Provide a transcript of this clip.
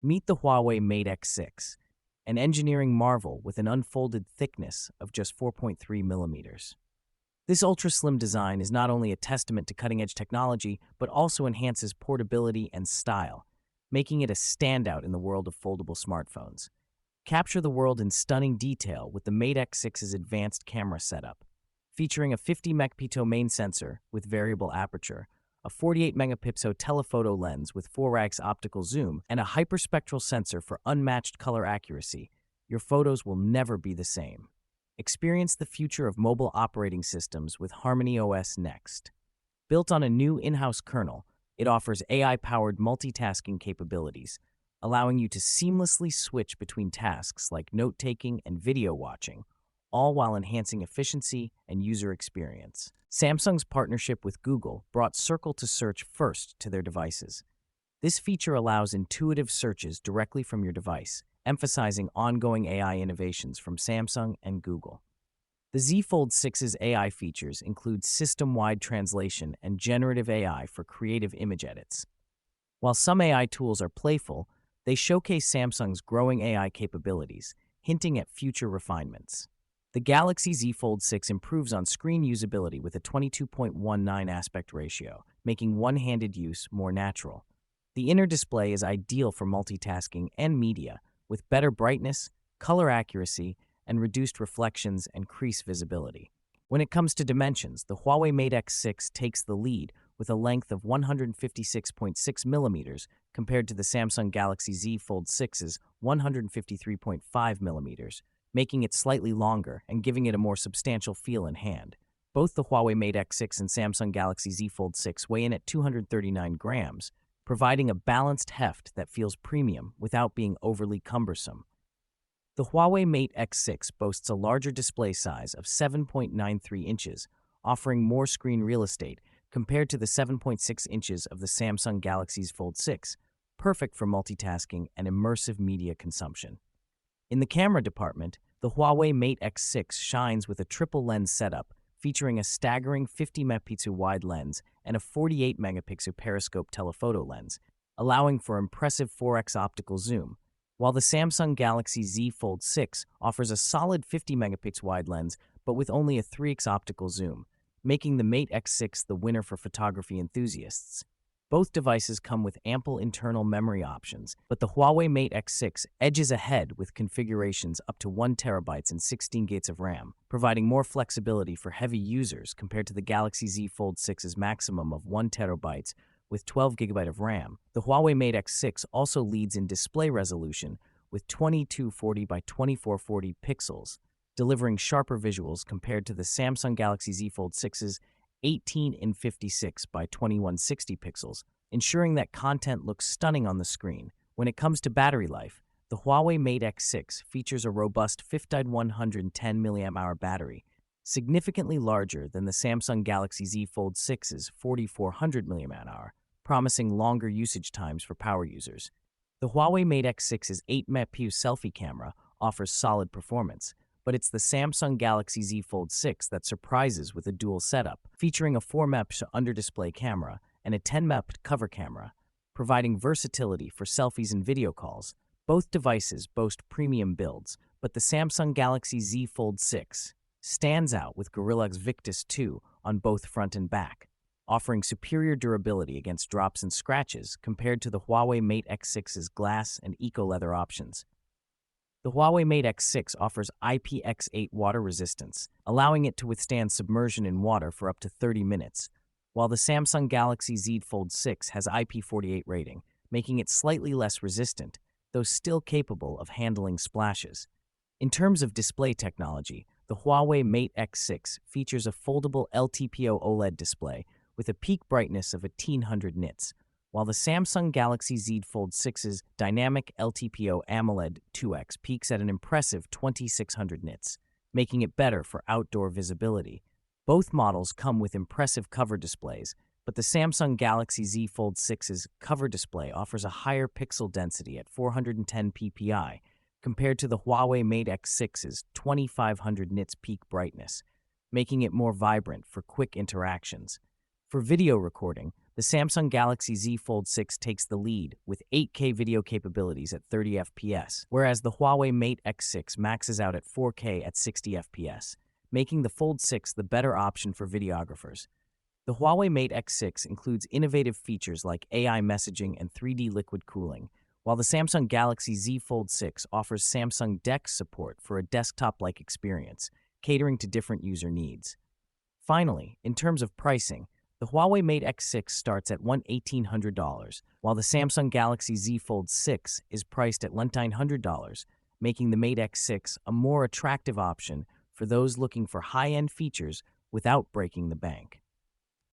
Meet the Huawei Mate X6, an engineering marvel with an unfolded thickness of just 4.3 millimeters. This ultra-slim design is not only a testament to cutting-edge technology, but also enhances portability and style, making it a standout in the world of foldable smartphones. Capture the world in stunning detail with the Mate X6's advanced camera setup, featuring a 50-megapixel main sensor with variable aperture, a 48-megapixel telephoto lens with 4x optical zoom, and a hyperspectral sensor for unmatched color accuracy. Your photos will never be the same. Experience the future of mobile operating systems with Harmony OS Next. Built on a new in-house kernel, it offers AI-powered multitasking capabilities, allowing you to seamlessly switch between tasks like note-taking and video watching, all while enhancing efficiency and user experience. Samsung's partnership with Google brought Circle to Search first to their devices. This feature allows intuitive searches directly from your device, emphasizing ongoing AI innovations from Samsung and Google. The Z Fold6's AI features include system-wide translation and generative AI for creative image edits. While some AI tools are playful, they showcase Samsung's growing AI capabilities, hinting at future refinements. The Galaxy Z Fold6 improves on screen usability with a 22.19 aspect ratio, making one-handed use more natural. The inner display is ideal for multitasking and media, with better brightness, color accuracy, and reduced reflections and crease visibility. When it comes to dimensions, the Huawei Mate X6 takes the lead with a length of 156.6 millimeters compared to the Samsung Galaxy Z Fold6's 153.5 millimeters, making it slightly longer and giving it a more substantial feel in hand. Both the Huawei Mate X6 and Samsung Galaxy Z Fold6 weigh in at 239 grams, providing a balanced heft that feels premium without being overly cumbersome. The Huawei Mate X6 boasts a larger display size of 7.93 inches, offering more screen real estate compared to the 7.6 inches of the Samsung Galaxy Z Fold6, perfect for multitasking and immersive media consumption. In the camera department, the Huawei Mate X6 shines with a triple lens setup featuring a staggering 50-megapixel wide lens and a 48-megapixel periscope telephoto lens, allowing for impressive 4x optical zoom, while the Samsung Galaxy Z Fold6 offers a solid 50-megapixel wide lens but with only a 3x optical zoom, making the Mate X6 the winner for photography enthusiasts. Both devices come with ample internal memory options, but the Huawei Mate X6 edges ahead with configurations up to 1 terabyte and 16 gigabytes of RAM, providing more flexibility for heavy users compared to the Galaxy Z Fold6's maximum of 1 terabyte with 12 gigabyte of RAM. The Huawei Mate X6 also leads in display resolution with 2240 by 2440 pixels, delivering sharper visuals compared to the Samsung Galaxy Z Fold6's 18 in 56 by 2160 pixels, ensuring that content looks stunning on the screen. When it comes to battery life, the Huawei Mate X6 features a robust 5110 mAh battery, significantly larger than the Samsung Galaxy Z Fold6's 4400 mAh, promising longer usage times for power users. The Huawei Mate X6's 8-megapixel selfie camera offers solid performance, but it's the Samsung Galaxy Z Fold6 that surprises with a dual setup, featuring a 4-megapixel under-display camera and a 10-megapixel cover camera, providing versatility for selfies and video calls. Both devices boast premium builds, but the Samsung Galaxy Z Fold6 stands out with Gorilla Victus 2 on both front and back, offering superior durability against drops and scratches compared to the Huawei Mate X6's glass and eco-leather options. The Huawei Mate X6 offers IPX8 water resistance, allowing it to withstand submersion in water for up to 30 minutes, while the Samsung Galaxy Z Fold6 has IP48 rating, making it slightly less resistant, though still capable of handling splashes. In terms of display technology, the Huawei Mate X6 features a foldable LTPO OLED display with a peak brightness of 1800 nits, while the Samsung Galaxy Z Fold6's dynamic LTPO AMOLED 2X peaks at an impressive 2600 nits, making it better for outdoor visibility. Both models come with impressive cover displays, but the Samsung Galaxy Z Fold6's cover display offers a higher pixel density at 410 ppi compared to the Huawei Mate X6's 2500 nits peak brightness, making it more vibrant for quick interactions. For video recording, The Samsung Galaxy Z Fold6 takes the lead with 8K video capabilities at 30 FPS, whereas the Huawei Mate X6 maxes out at 4K at 60 FPS, making the Fold 6 the better option for videographers. The Huawei Mate X6 includes innovative features like AI messaging and 3D liquid cooling, while the Samsung Galaxy Z Fold 6 offers Samsung DeX support for a desktop-like experience, catering to different user needs. Finally, in terms of pricing, the Huawei Mate X6 starts at $1,800, while the Samsung Galaxy Z Fold 6 is priced at $1,900, making the Mate X6 a more attractive option for those looking for high-end features without breaking the bank.